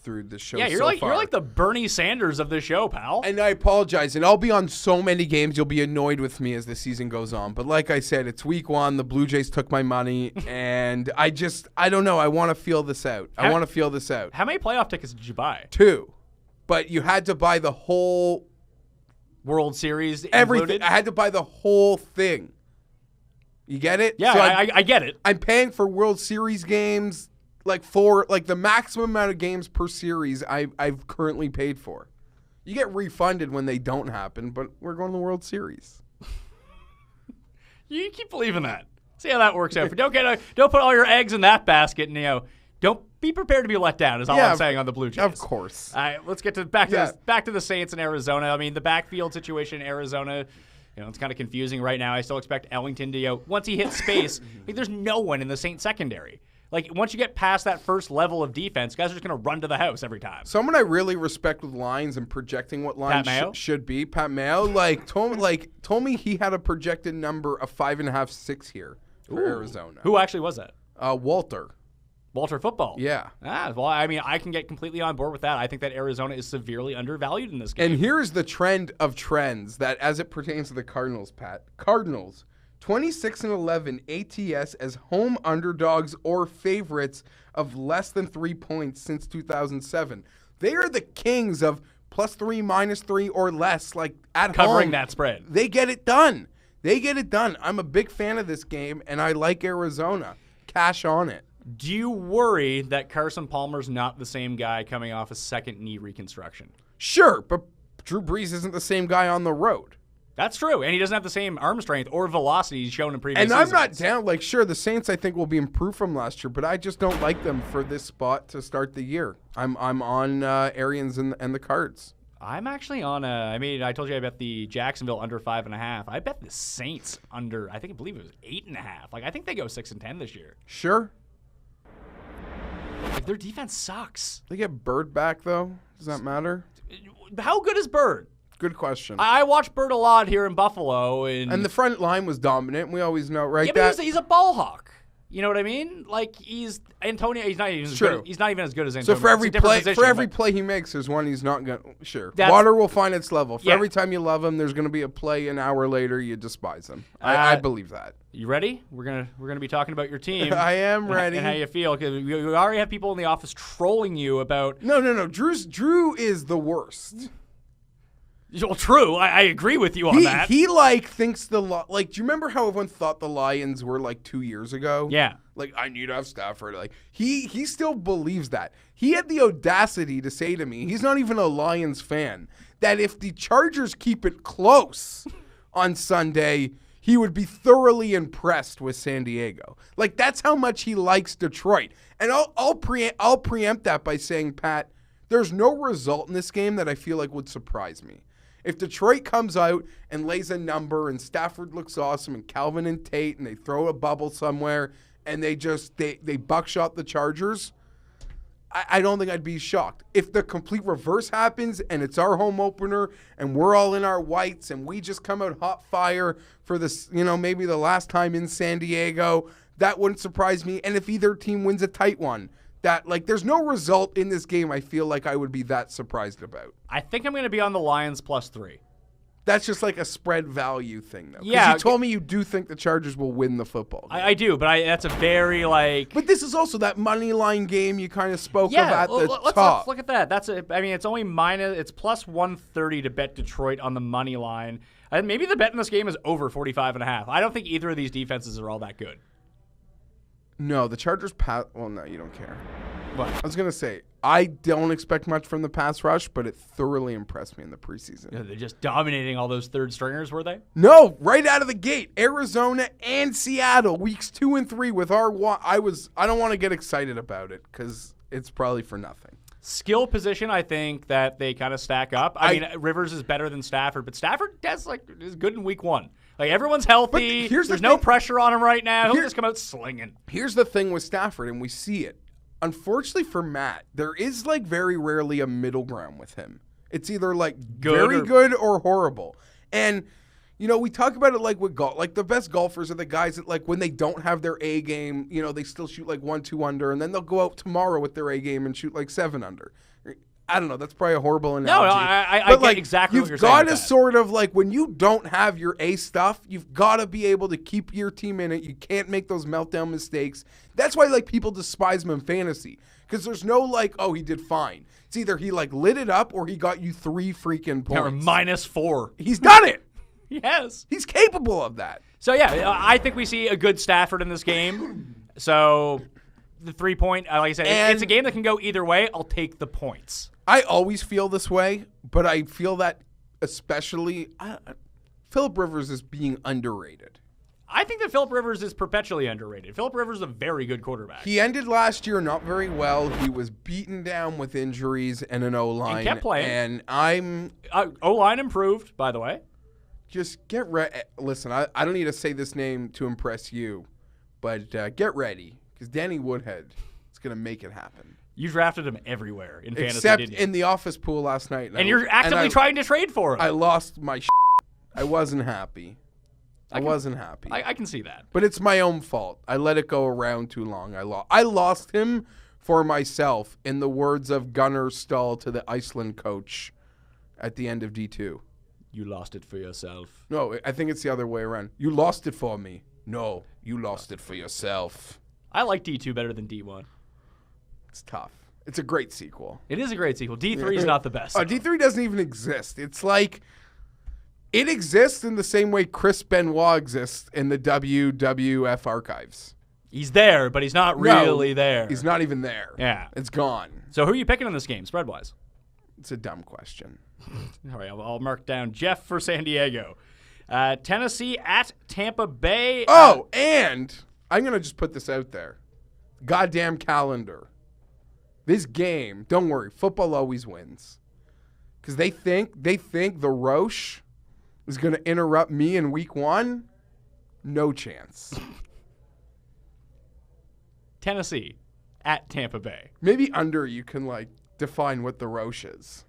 [SPEAKER 2] through the show.
[SPEAKER 1] Yeah, you're
[SPEAKER 2] far.
[SPEAKER 1] you're like the Bernie Sanders of the show, pal.
[SPEAKER 2] And I apologize. And I'll be on so many games, you'll be annoyed with me as the season goes on. But like I said, it's week 1. The Blue Jays took my money, and I don't know. I want to feel this out.
[SPEAKER 1] How many playoff tickets did you buy?
[SPEAKER 2] 2. But you had to buy the whole
[SPEAKER 1] World Series
[SPEAKER 2] everything.
[SPEAKER 1] included?
[SPEAKER 2] I had to buy the whole thing. You get it?
[SPEAKER 1] Yeah,
[SPEAKER 2] So
[SPEAKER 1] I get it.
[SPEAKER 2] I'm paying for World Series games, for the maximum amount of games per series I've currently paid for. You get refunded when they don't happen, but we're going to the World Series.
[SPEAKER 1] You keep believing that. See how that works out. Don't put all your eggs in that basket, and don't be prepared to be let down. Is all I'm saying on the Blue Jays.
[SPEAKER 2] Of course.
[SPEAKER 1] All right, let's get back to the Saints in Arizona. I mean, the backfield situation in Arizona. It's kind of confusing right now. I still expect Ellington to, once he hits space, there's no one in the Saints secondary. Once you get past that first level of defense, guys are just going to run to the house every time.
[SPEAKER 2] Someone I really respect with lines and projecting what lines should be, Pat Mayo, told me he had a projected number of 5.5, 6 here for Arizona.
[SPEAKER 1] Who actually was that?
[SPEAKER 2] Walter
[SPEAKER 1] Football.
[SPEAKER 2] Yeah.
[SPEAKER 1] Well, I mean, I can get completely on board with that. I think that Arizona is severely undervalued in this game.
[SPEAKER 2] And here's the trend of trends that as it pertains to the Cardinals, Pat. Cardinals, 26-11 ATS as home underdogs or favorites of less than 3 points since 2007. They are the kings of +3, -3, or less, at
[SPEAKER 1] covering
[SPEAKER 2] home.
[SPEAKER 1] that spread.
[SPEAKER 2] They get it done. I'm a big fan of this game, and I like Arizona. Cash on it.
[SPEAKER 1] Do you worry that Carson Palmer's not the same guy coming off a second knee reconstruction?
[SPEAKER 2] Sure, but Drew Brees isn't the same guy on the road.
[SPEAKER 1] That's true, and he doesn't have the same arm strength or velocity he's shown in previous seasons.
[SPEAKER 2] And I'm not down. Sure, the Saints I think will be improved from last year, but I just don't like them for this spot to start the year. I'm on Arians and the Cards.
[SPEAKER 1] I'm actually on I told you I bet the Jacksonville under 5.5. I bet the Saints under, I believe it was 8.5. I think they go 6-10 this year.
[SPEAKER 2] Sure.
[SPEAKER 1] Their defense sucks.
[SPEAKER 2] They get Bird back, though. Does that matter?
[SPEAKER 1] How good is Bird?
[SPEAKER 2] Good question.
[SPEAKER 1] I watch Bird a lot here in Buffalo.
[SPEAKER 2] And the front line was dominant. We always know, right?
[SPEAKER 1] Yeah, but he's a ball hawk. You know what I mean? He's Antonio. He's not even as good. He's not even as good as Antonio.
[SPEAKER 2] So for every play he makes, there's one he's not going. Sure, water will find its level. For every time you love him, there's going to be a play an hour later you despise him. I believe that.
[SPEAKER 1] You ready? We're gonna be talking about your team.
[SPEAKER 2] I am ready.
[SPEAKER 1] And how you feel, because we already have people in the office trolling you about.
[SPEAKER 2] No. Drew is the worst.
[SPEAKER 1] Well, true. I agree with you on that.
[SPEAKER 2] He thinks do you remember how everyone thought the Lions were 2 years ago?
[SPEAKER 1] Yeah.
[SPEAKER 2] I need to have Stafford. He still believes that. He had the audacity to say to me, he's not even a Lions fan, that if the Chargers keep it close on Sunday, he would be thoroughly impressed with San Diego. That's how much he likes Detroit. And I'll preempt that by saying, Pat, There's no result in this game that I feel like would surprise me. If Detroit comes out and lays a number and Stafford looks awesome and Calvin and Tate and they throw a bubble somewhere and they buckshot the Chargers, I don't think I'd be shocked. If the complete reverse happens and it's our home opener and we're all in our whites and we just come out hot fire for this, maybe the last time in San Diego, that wouldn't surprise me. And if either team wins a tight one, there's no result in this game I feel like I would be that surprised about.
[SPEAKER 1] I think I'm going to be on the Lions +3.
[SPEAKER 2] That's just like a spread value thing, though.
[SPEAKER 1] Yeah.
[SPEAKER 2] You told me you do think the Chargers will win the football game.
[SPEAKER 1] I do, but that's a very,
[SPEAKER 2] But this is also that money line game you kind of spoke of at the top.
[SPEAKER 1] Let's look at that. It's only it's +130 to bet Detroit on the money line. Maybe the bet in this game is over 45.5. I don't think either of these defenses are all that good.
[SPEAKER 2] No, the Chargers well, no, you don't care.
[SPEAKER 1] What?
[SPEAKER 2] I was going to say, I don't expect much from the pass rush, but it thoroughly impressed me in the preseason.
[SPEAKER 1] They're just dominating all those third stringers, were they?
[SPEAKER 2] No, right out of the gate. Arizona and Seattle, weeks 2 and 3 with our I don't want to get excited about it because it's probably for nothing.
[SPEAKER 1] Skill position, I think that they kind of stack up. I mean, Rivers is better than Stafford, but Stafford is good in week 1. Everyone's healthy. There's no pressure on him right now. He'll just come out slinging.
[SPEAKER 2] Here's the thing with Stafford, and we see it. Unfortunately for Matt, there is very rarely a middle ground with him. It's either very good or horrible. And we talk about it with golf. The best golfers are the guys that when they don't have their A game, they still shoot 1-2 under, and then they'll go out tomorrow with their A game and shoot 7 under. I don't know. That's probably a horrible analogy.
[SPEAKER 1] No, I get exactly what you're saying.
[SPEAKER 2] You've got to sort of when you don't have your A stuff, you've got to be able to keep your team in it. You can't make those meltdown mistakes. That's why people despise him in fantasy because there's no oh, he did fine. It's either he lit it up or he got you 3 freaking points.
[SPEAKER 1] Or -4.
[SPEAKER 2] He's done it.
[SPEAKER 1] Yes.
[SPEAKER 2] He's capable of that.
[SPEAKER 1] So yeah, I think we see a good Stafford in this game. So the 3-point, like I said, it's a game that can go either way. I'll take the points.
[SPEAKER 2] I always feel this way, but I feel that especially Phillip Rivers is being underrated.
[SPEAKER 1] I think that Phillip Rivers is perpetually underrated. Phillip Rivers is a very good quarterback.
[SPEAKER 2] He ended last year not very well. He was beaten down with injuries and an O-line.
[SPEAKER 1] And kept playing.
[SPEAKER 2] And
[SPEAKER 1] O-line improved, by the way.
[SPEAKER 2] Just get ready. Listen, I don't need to say this name to impress you, but get ready because Danny Woodhead is going to make it happen.
[SPEAKER 1] You drafted him everywhere in fantasy,
[SPEAKER 2] except
[SPEAKER 1] didn't you?
[SPEAKER 2] in the office pool last night.
[SPEAKER 1] And you're actively trying to trade for him.
[SPEAKER 2] I lost my I wasn't happy. I wasn't happy.
[SPEAKER 1] I can see that.
[SPEAKER 2] But it's my own fault. I let it go around too long. I lost him for myself, in the words of Gunnar Stahl to the Iceland coach at the end of D2.
[SPEAKER 1] You lost it for yourself.
[SPEAKER 2] No, I think it's the other way around. You lost it for me. No, you lost it for yourself.
[SPEAKER 1] I like D2 better than D1.
[SPEAKER 2] It's tough. It's a great sequel.
[SPEAKER 1] It is a great sequel. D3 is not the best.
[SPEAKER 2] D3 doesn't even exist. It's it exists in the same way Chris Benoit exists in the WWF archives.
[SPEAKER 1] He's there, but he's not really there.
[SPEAKER 2] He's not even there.
[SPEAKER 1] Yeah.
[SPEAKER 2] It's gone.
[SPEAKER 1] So who are you picking in this game, spread-wise?
[SPEAKER 2] It's a dumb question.
[SPEAKER 1] All right, I'll mark down Jeff for San Diego. Tennessee at Tampa Bay.
[SPEAKER 2] And I'm going to just put this out there. Goddamn calendar. This game, don't worry, football always wins. Because they think the Roche is going to interrupt me in week 1. No chance.
[SPEAKER 1] Tennessee at Tampa Bay.
[SPEAKER 2] Maybe under you can define what the Roche is.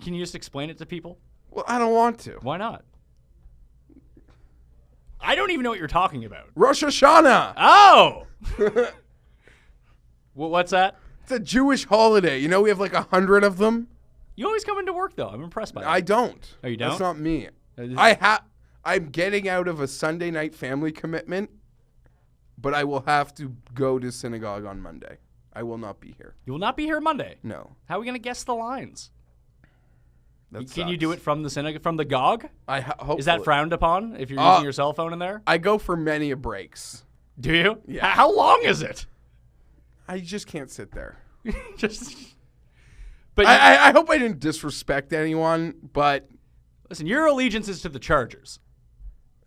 [SPEAKER 1] Can you just explain it to people?
[SPEAKER 2] Well, I don't want to.
[SPEAKER 1] Why not? I don't even know what you're talking about.
[SPEAKER 2] Rosh Hashanah.
[SPEAKER 1] Oh! What's that?
[SPEAKER 2] It's a Jewish holiday. We have 100 of them.
[SPEAKER 1] You always come into work, though. I'm impressed by that.
[SPEAKER 2] I don't.
[SPEAKER 1] Oh, you don't?
[SPEAKER 2] That's not me. I'm getting out of a Sunday night family commitment, but I will have to go to synagogue on Monday. I will not be here.
[SPEAKER 1] You will not be here Monday?
[SPEAKER 2] No.
[SPEAKER 1] How are we going to guess the lines? Can you
[SPEAKER 2] sucks.
[SPEAKER 1] do it from the synagogue, from the GOG?
[SPEAKER 2] Hopefully.
[SPEAKER 1] Is that frowned upon if you're using your cell phone in there?
[SPEAKER 2] I go for many a breaks.
[SPEAKER 1] Do you?
[SPEAKER 2] Yeah.
[SPEAKER 1] How long is it?
[SPEAKER 2] I just can't sit there.
[SPEAKER 1] But
[SPEAKER 2] I hope I didn't disrespect anyone, but
[SPEAKER 1] listen, your allegiance is to the Chargers.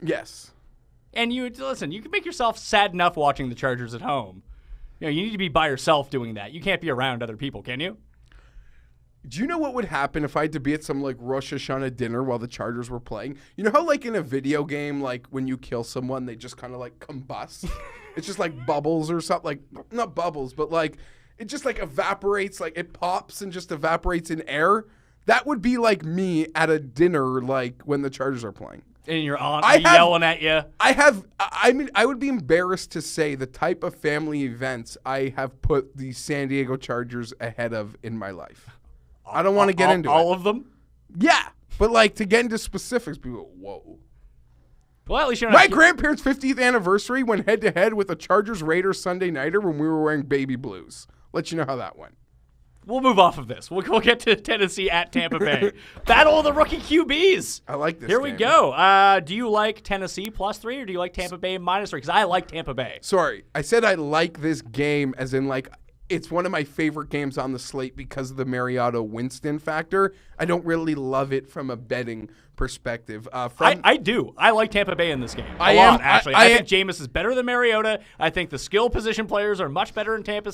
[SPEAKER 2] Yes.
[SPEAKER 1] And you can make yourself sad enough watching the Chargers at home. You need to be by yourself doing that. You can't be around other people, can you?
[SPEAKER 2] Do you know what would happen if I had to be at some like Rosh Hashanah dinner while the Chargers were playing? You know how like in a video game, like when you kill someone, they just kind of like combust? It's just like bubbles or something. Like, not bubbles, but like it just like evaporates, like it pops and just evaporates in air. That would be like me at a dinner, like when the Chargers are playing.
[SPEAKER 1] And your aunt yelling at you.
[SPEAKER 2] I would be embarrassed to say the type of family events I have put the San Diego Chargers ahead of in my life. I don't want to get into it.
[SPEAKER 1] All of them?
[SPEAKER 2] Yeah, but like to get into specifics, people go, whoa.
[SPEAKER 1] Well, at least you're not.
[SPEAKER 2] My grandparents' 50th anniversary went head-to-head with a Chargers-Raiders Sunday nighter when we were wearing baby blues. Let you know how that went.
[SPEAKER 1] We'll move off of this. We'll get to Tennessee at Tampa Bay. Battle of the rookie QBs.
[SPEAKER 2] I like this
[SPEAKER 1] Here
[SPEAKER 2] game.
[SPEAKER 1] we go. Do you like Tennessee +3 or do you like Tampa Bay -3? Because I like Tampa Bay.
[SPEAKER 2] Sorry, I said I like this game as in like it's one of my favorite games on the slate because of the Mariota Winston factor. I don't really love it from a betting perspective.
[SPEAKER 1] I do. I like Tampa Bay in this game a
[SPEAKER 2] I
[SPEAKER 1] lot,
[SPEAKER 2] am-
[SPEAKER 1] actually.
[SPEAKER 2] I
[SPEAKER 1] I
[SPEAKER 2] am-
[SPEAKER 1] think Jameis is better than Mariota. I think the skill position players are much better in Tampa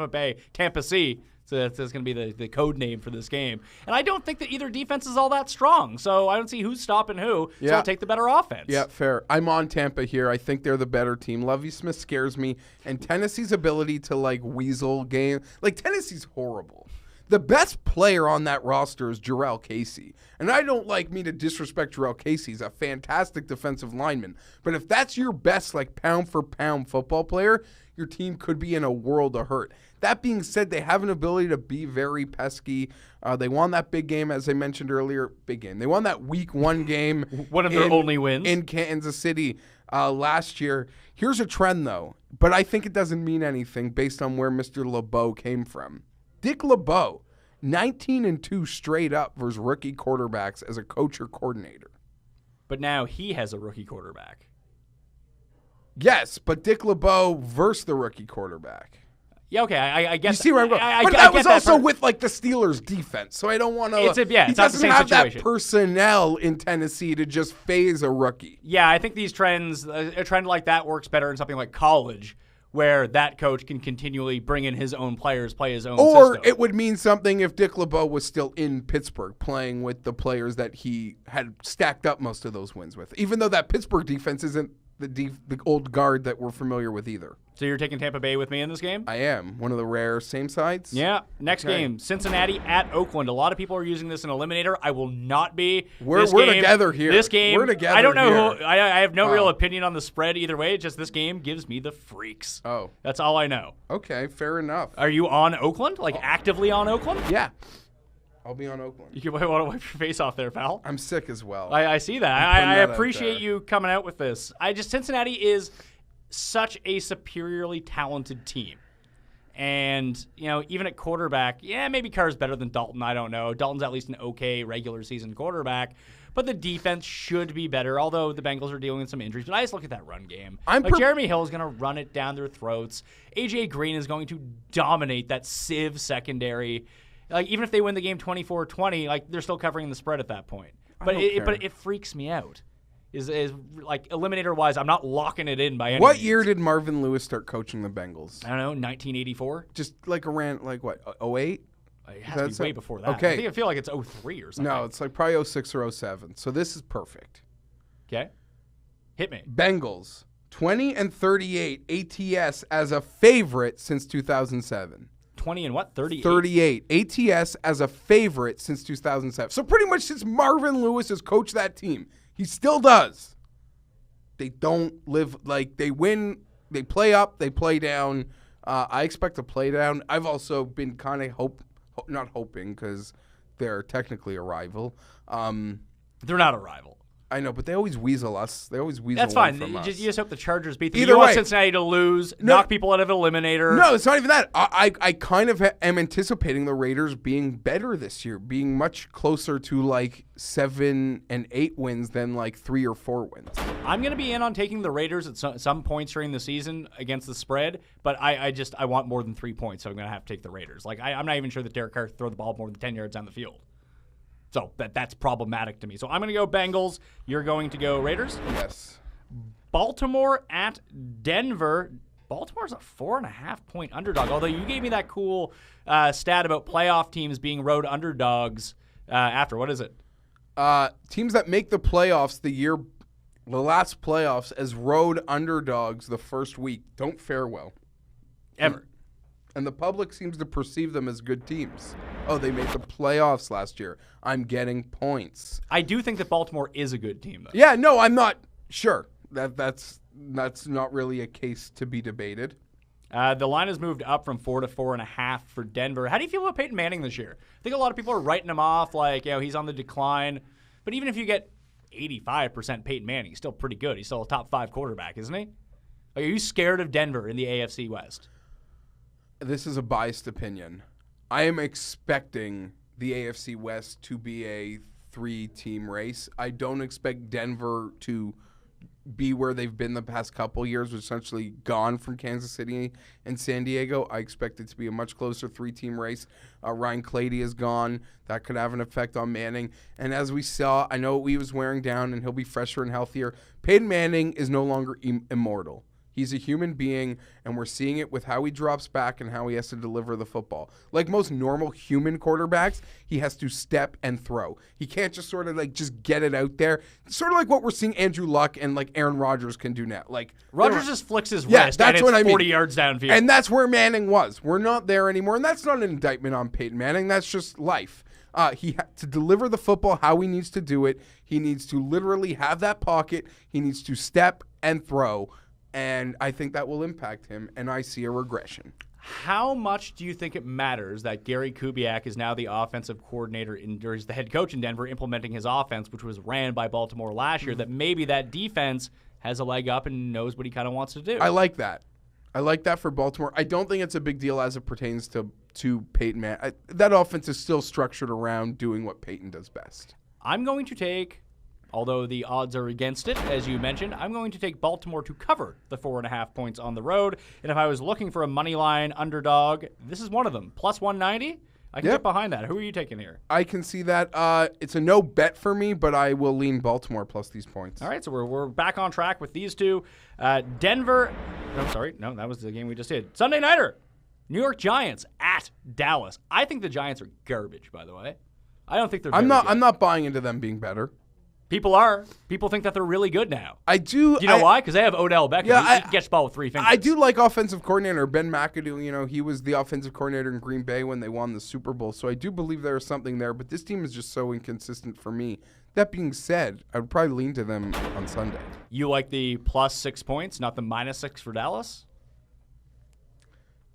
[SPEAKER 1] Bay. Tampa C. So that's going to be the code name for this game. And I don't think that either defense is all that strong. So I don't see who's stopping who. So
[SPEAKER 2] Yeah.
[SPEAKER 1] I'll take the better offense.
[SPEAKER 2] Yeah, fair. I'm on Tampa here. I think they're the better team. Lovie Smith scares me. And Tennessee's ability to, like, weasel game. Like, Tennessee's horrible. The best player on that roster is Jarrell Casey. And I don't like me to disrespect Jarrell Casey. He's a fantastic defensive lineman. But if that's your best, like, pound-for-pound football player, your team could be in a world of hurt. That being said, they have an ability to be very pesky. They won that big game, as I mentioned earlier. Big game. They won that Week 1 game.
[SPEAKER 1] One of their only wins.
[SPEAKER 2] In Kansas City last year. Here's a trend, though. But I think it doesn't mean anything based on where Mr. LeBeau came from. Dick LeBeau, 19-2 straight up versus rookie quarterbacks as a coach or coordinator.
[SPEAKER 1] But now he has a rookie quarterback.
[SPEAKER 2] Yes, but Dick LeBeau versus the rookie quarterback.
[SPEAKER 1] Yeah, okay, I guess.
[SPEAKER 2] You see where I'm going? But
[SPEAKER 1] I
[SPEAKER 2] that
[SPEAKER 1] get
[SPEAKER 2] was
[SPEAKER 1] that
[SPEAKER 2] also
[SPEAKER 1] part.
[SPEAKER 2] with, like, the Steelers' defense, so I don't want to.
[SPEAKER 1] It's not the
[SPEAKER 2] doesn't
[SPEAKER 1] same
[SPEAKER 2] have
[SPEAKER 1] situation.
[SPEAKER 2] that personnel in Tennessee to just phase a rookie.
[SPEAKER 1] Yeah, I think these trends, a trend like that works better in something like college, where that coach can continually bring in his own players, play his own
[SPEAKER 2] Or
[SPEAKER 1] system.
[SPEAKER 2] it would mean something if Dick LeBeau was still in Pittsburgh playing with the players that he had stacked up most of those wins with, even though that Pittsburgh defense isn't the old guard that we're familiar with either.
[SPEAKER 1] So you're taking Tampa Bay with me in this game?
[SPEAKER 2] I am. One of the rare same sides.
[SPEAKER 1] Yeah. Next game, Cincinnati at Oakland. A lot of people are using this in Eliminator. I will not be.
[SPEAKER 2] We're together here.
[SPEAKER 1] This game,
[SPEAKER 2] We're together
[SPEAKER 1] I don't know
[SPEAKER 2] here.
[SPEAKER 1] who. I have no real opinion on the spread either way. It's just this game gives me the freaks.
[SPEAKER 2] Oh.
[SPEAKER 1] That's all I know.
[SPEAKER 2] Okay, fair enough.
[SPEAKER 1] Are you on Oakland? Like actively on Oakland?
[SPEAKER 2] Yeah. I'll be on Oakland.
[SPEAKER 1] You want to wipe your face off there, pal.
[SPEAKER 2] I'm sick as well.
[SPEAKER 1] I see that.
[SPEAKER 2] putting
[SPEAKER 1] I
[SPEAKER 2] that out
[SPEAKER 1] appreciate
[SPEAKER 2] there.
[SPEAKER 1] you coming out with this. Cincinnati is such a superiorly talented team. And, even at quarterback, maybe Carr's better than Dalton. I don't know. Dalton's at least an okay regular season quarterback. But the defense should be better, although the Bengals are dealing with some injuries. But I just look at that run game. Jeremy Hill is going to run it down their throats. A.J. Green is going to dominate that Civ secondary. Like, even if they win the game 24-20, like, they're still covering the spread at that point. But it freaks me out. Is like, Eliminator-wise, I'm not locking it in by any
[SPEAKER 2] What
[SPEAKER 1] means.
[SPEAKER 2] year did Marvin Lewis start coaching the Bengals?
[SPEAKER 1] I don't know, 1984?
[SPEAKER 2] Just like around, like what, 08?
[SPEAKER 1] It has to be way before that.
[SPEAKER 2] Okay.
[SPEAKER 1] I feel like it's 03 or something.
[SPEAKER 2] No, it's like probably 06 or 07. So this is perfect.
[SPEAKER 1] Okay. Hit me.
[SPEAKER 2] Bengals, 20-38 ATS as a favorite since 2007.
[SPEAKER 1] 20 and what? 38?
[SPEAKER 2] 38 ATS as a favorite since 2007. So pretty much since Marvin Lewis has coached that team, he still does. They don't live like they win. They play up. They play down. I expect a play down. I've also been kind of not hoping because they're technically a rival.
[SPEAKER 1] They're not a rival.
[SPEAKER 2] I know, but they always weasel us. They always weasel
[SPEAKER 1] That's fine.
[SPEAKER 2] from
[SPEAKER 1] You
[SPEAKER 2] us.
[SPEAKER 1] just hope the Chargers beat them.
[SPEAKER 2] Either
[SPEAKER 1] You want
[SPEAKER 2] way.
[SPEAKER 1] Cincinnati to lose, knock people out of Eliminator.
[SPEAKER 2] No, it's not even that. I kind of am anticipating the Raiders being better this year, being much closer to like 7 and 8 wins than like 3 or 4 wins.
[SPEAKER 1] I'm going to be in on taking the Raiders at some points during the season against the spread, but I want more than 3 points, so I'm going to have to take the Raiders. Like, I'm not even sure that Derek Carr can throw the ball more than 10 yards down the field. So that's problematic to me. So I'm going to go Bengals. You're going to go Raiders?
[SPEAKER 2] Yes.
[SPEAKER 1] Baltimore at Denver. Baltimore's a 4.5-point underdog, although you gave me that cool stat about playoff teams being road underdogs after. What is it?
[SPEAKER 2] Teams that make the playoffs the last playoffs as road underdogs the first week don't fare well.
[SPEAKER 1] Ever.
[SPEAKER 2] And the public seems to perceive them as good teams. Oh, they made the playoffs last year. I'm getting points.
[SPEAKER 1] I do think that Baltimore is a good team, though.
[SPEAKER 2] Yeah, no, I'm not sure. That's not really a case to be debated.
[SPEAKER 1] The line has moved up from 4 to 4.5 for Denver. How do you feel about Peyton Manning this year? I think a lot of people are writing him off like, he's on the decline. But even if you get 85% Peyton Manning, he's still pretty good. He's still a top 5 quarterback, isn't he? Like, are you scared of Denver in the AFC West?
[SPEAKER 2] This is a biased opinion. I am expecting the AFC West to be a 3-team race. I don't expect Denver to be where they've been the past couple years, essentially gone from Kansas City and San Diego. I expect it to be a much closer 3-team race. Ryan Clady is gone. That could have an effect on Manning. And as we saw, I know he was wearing down and he'll be fresher and healthier. Peyton Manning is no longer immortal. He's a human being, and we're seeing it with how he drops back and how he has to deliver the football. Like most normal human quarterbacks, he has to step and throw. He can't just sort of just get it out there. Sort of like what we're seeing Andrew Luck and Aaron Rodgers can do now.
[SPEAKER 1] Rodgers just flicks his wrist and it's 40 yards downfield.
[SPEAKER 2] And that's where Manning was. We're not there anymore, and that's not an indictment on Peyton Manning. That's just life. To deliver the football how he needs to do it, he needs to literally have that pocket. He needs to step and throw. And I think that will impact him, and I see a regression.
[SPEAKER 1] How much do you think it matters that Gary Kubiak is now the offensive coordinator or is the head coach in Denver implementing his offense, which was ran by Baltimore last year, that maybe that defense has a leg up and knows what he kind of wants to do?
[SPEAKER 2] I like that. I like that for Baltimore. I don't think it's a big deal as it pertains to Peyton Manning. That offense is still structured around doing what Peyton does best.
[SPEAKER 1] I'm going to take... Although the odds are against it, as you mentioned, I'm going to take Baltimore to cover the 4.5 points on the road. And if I was looking for a money line underdog, this is one of them. Plus 190, I can get behind that. Who are you taking here?
[SPEAKER 2] I can see that. It's a no bet for me, but I will lean Baltimore plus these points.
[SPEAKER 1] All right, so we're back on track with these two. Denver. No, that was the game we just did. Sunday Nighter. New York Giants at Dallas. I think the Giants are garbage, by the way. I don't think they're
[SPEAKER 2] I'm not buying into them being better.
[SPEAKER 1] People are. People think that they're really good now.
[SPEAKER 2] I do.
[SPEAKER 1] Do you know why? Because they have Odell Beckham.
[SPEAKER 2] Yeah,
[SPEAKER 1] he can catch the ball with 3 fingers.
[SPEAKER 2] I do like offensive coordinator Ben McAdoo. He was the offensive coordinator in Green Bay when they won the Super Bowl. So I do believe there is something there. But this team is just so inconsistent for me. That being said, I would probably lean to them on Sunday.
[SPEAKER 1] You like the plus 6 points, not the -6 for Dallas?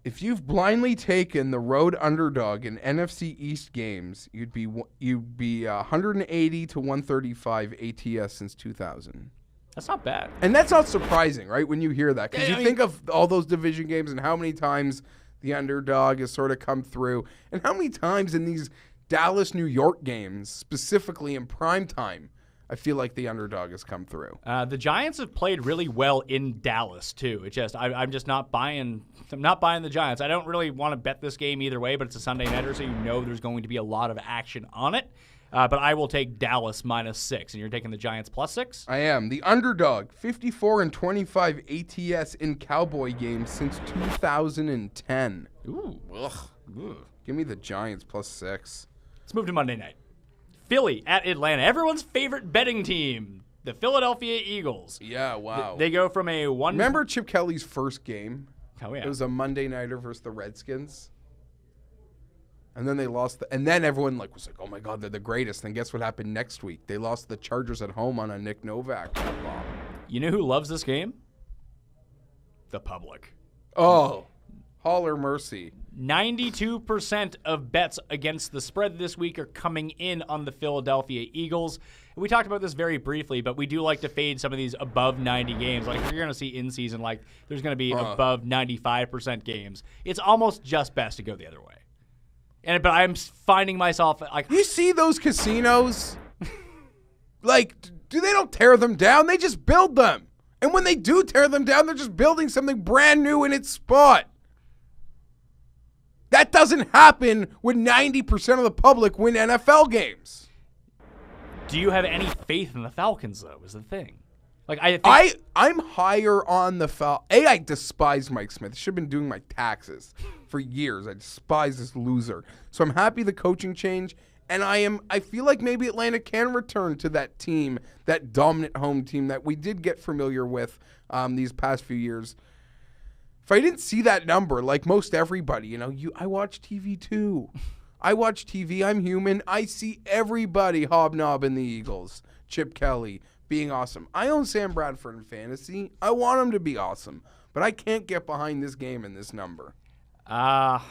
[SPEAKER 2] If you've blindly taken the road underdog in NFC East games, you'd be 180 to 135 ATS since 2000.
[SPEAKER 1] That's not bad.
[SPEAKER 2] And that's not surprising, right, when you hear that. Because you think of all those division games and how many times the underdog has sort of come through. And how many times in these Dallas-New York games, specifically in prime time, I feel like the underdog has come through.
[SPEAKER 1] The Giants have played really well in Dallas too. It's just I'm just not buying. I'm not buying the Giants. I don't really want to bet this game either way, but it's a Sunday nighter, so you know there's going to be a lot of action on it. But I will take Dallas -6, and you're taking the Giants +6.
[SPEAKER 2] I am the underdog. 54-25 ATS in Cowboy games since 2010.
[SPEAKER 1] Ooh,
[SPEAKER 2] Ugh. Give me the Giants +6.
[SPEAKER 1] Let's move to Monday night. Philly at Atlanta. Everyone's favorite betting team, the Philadelphia Eagles.
[SPEAKER 2] Yeah, wow.
[SPEAKER 1] They go from a one.
[SPEAKER 2] Remember Chip Kelly's first game?
[SPEAKER 1] Oh yeah.
[SPEAKER 2] It was a Monday nighter versus the Redskins. And then they lost. And then everyone was like, "Oh my God, they're the greatest." And guess what happened next week? They lost the Chargers at home on a Nick Novak bomb.
[SPEAKER 1] You know who loves this game? The public.
[SPEAKER 2] Oh, holler mercy.
[SPEAKER 1] 92% of bets against the spread this week are coming in on the Philadelphia Eagles. We talked about this very briefly, but we do like to fade some of these above 90 games. Like you're going to see in season, there's going to be above 95% games. It's almost just best to go the other way. But I'm finding myself
[SPEAKER 2] you see those casinos? They don't tear them down. They just build them. And when they do tear them down, they're just building something brand new in its spot. That doesn't happen when 90% of the public win NFL games.
[SPEAKER 1] Do you have any faith in the Falcons, though, is the thing? Like I think
[SPEAKER 2] I'm higher on the Falcons. I despise Mike Smith. Should have been doing my taxes for years. I despise this loser. So I'm happy the coaching change, and I feel like maybe Atlanta can return to that team, that dominant home team that we did get familiar with these past few years. If I didn't see that number, like most everybody, I watch TV too. I watch TV. I'm human. I see everybody hobnobbing the Eagles. Chip Kelly being awesome. I own Sam Bradford in fantasy. I want him to be awesome, but I can't get behind this game and this number.
[SPEAKER 1] I'm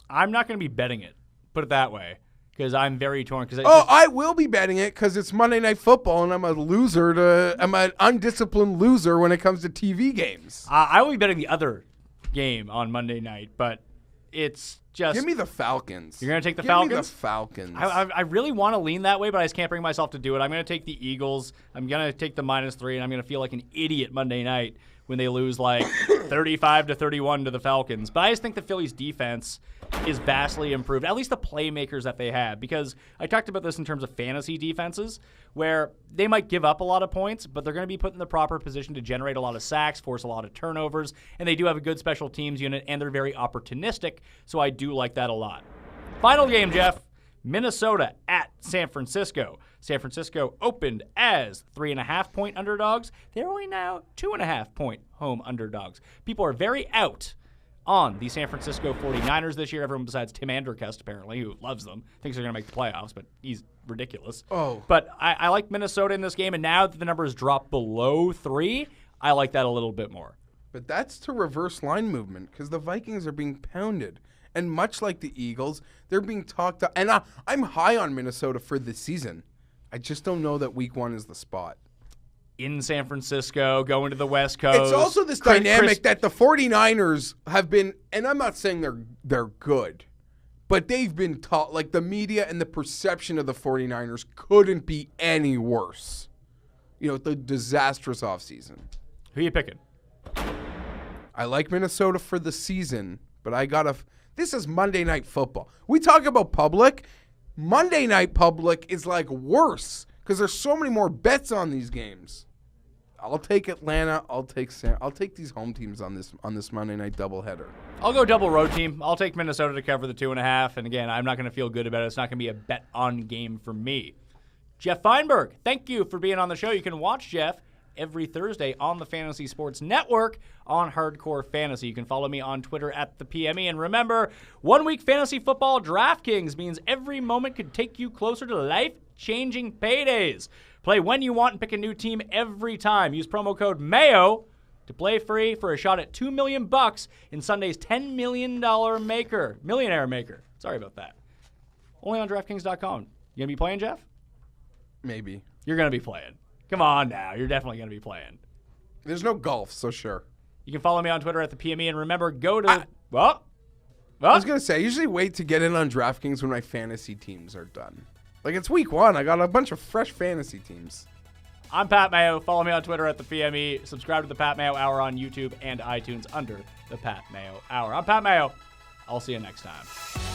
[SPEAKER 1] not going to be betting it. Put it that way, because I'm very torn.
[SPEAKER 2] I will be betting it because it's Monday Night Football, and I'm an undisciplined loser when it comes to TV games.
[SPEAKER 1] I will be betting the other game on Monday night, but it's just...
[SPEAKER 2] Give me the Falcons.
[SPEAKER 1] You're going to take the Falcons?
[SPEAKER 2] Give me the Falcons.
[SPEAKER 1] I really want to lean that way, but I just can't bring myself to do it. I'm going to take the Eagles. I'm going to take the -3, and I'm going to feel like an idiot Monday night when they lose like 35-31 to the Falcons. But I just think the Phillies' defense is vastly improved, at least the playmakers that they have, because I talked about this in terms of fantasy defenses, where they might give up a lot of points, but they're going to be put in the proper position to generate a lot of sacks, force a lot of turnovers, and they do have a good special teams unit, and they're very opportunistic, so I do like that a lot. Final game, Jeff. Minnesota at San Francisco. San Francisco opened as 3.5-point underdogs. They're only now 2.5-point home underdogs. People are very out on the San Francisco 49ers this year. Everyone besides Tim Andercust, apparently, who loves them, thinks they're going to make the playoffs, but he's ridiculous.
[SPEAKER 2] Oh.
[SPEAKER 1] But I like Minnesota in this game, and now that the numbers drop below 3, I like that a little bit more.
[SPEAKER 2] But that's to reverse line movement because the Vikings are being pounded. And much like the Eagles, they're being talked up. And I'm high on Minnesota for this season. I just don't know that week 1 is the spot.
[SPEAKER 1] In San Francisco, going to the West Coast.
[SPEAKER 2] It's also this dynamic that the 49ers have been, and I'm not saying they're good, but they've been taught, like the media and the perception of the 49ers couldn't be any worse. The disastrous offseason.
[SPEAKER 1] Who are you picking?
[SPEAKER 2] I like Minnesota for the season, but this is Monday Night Football. We talk about public. Monday Night Public is like worse because there's so many more bets on these games. I'll take Atlanta. I'll take these home teams on this Monday night doubleheader.
[SPEAKER 1] I'll go double road team. I'll take Minnesota to cover the 2.5. And again, I'm not going to feel good about it. It's not going to be a bet on game for me. Jeff Feinberg, thank you for being on the show. You can watch Jeff every Thursday on the Fantasy Sports Network on Hardcore Fantasy. You can follow me on Twitter at the PME. And remember, 1 week fantasy football DraftKings means every moment could take you closer to life-changing paydays. Play when you want and pick a new team every time. Use promo code MAYO to play free for a shot at $2 million in Sunday's $10 million millionaire maker. Sorry about that. Only on DraftKings.com. You going to be playing, Jeff?
[SPEAKER 2] Maybe.
[SPEAKER 1] You're going to be playing. Come on now. You're definitely going to be playing.
[SPEAKER 2] There's no golf, so sure.
[SPEAKER 1] You can follow me on Twitter at the PME. And remember, go to...
[SPEAKER 2] I was going to say, I usually wait to get in on DraftKings when my fantasy teams are done. Like, it's week 1. I got a bunch of fresh fantasy teams.
[SPEAKER 1] I'm Pat Mayo. Follow me on Twitter at the PME. Subscribe to the Pat Mayo Hour on YouTube and iTunes under the Pat Mayo Hour. I'm Pat Mayo. I'll see you next time.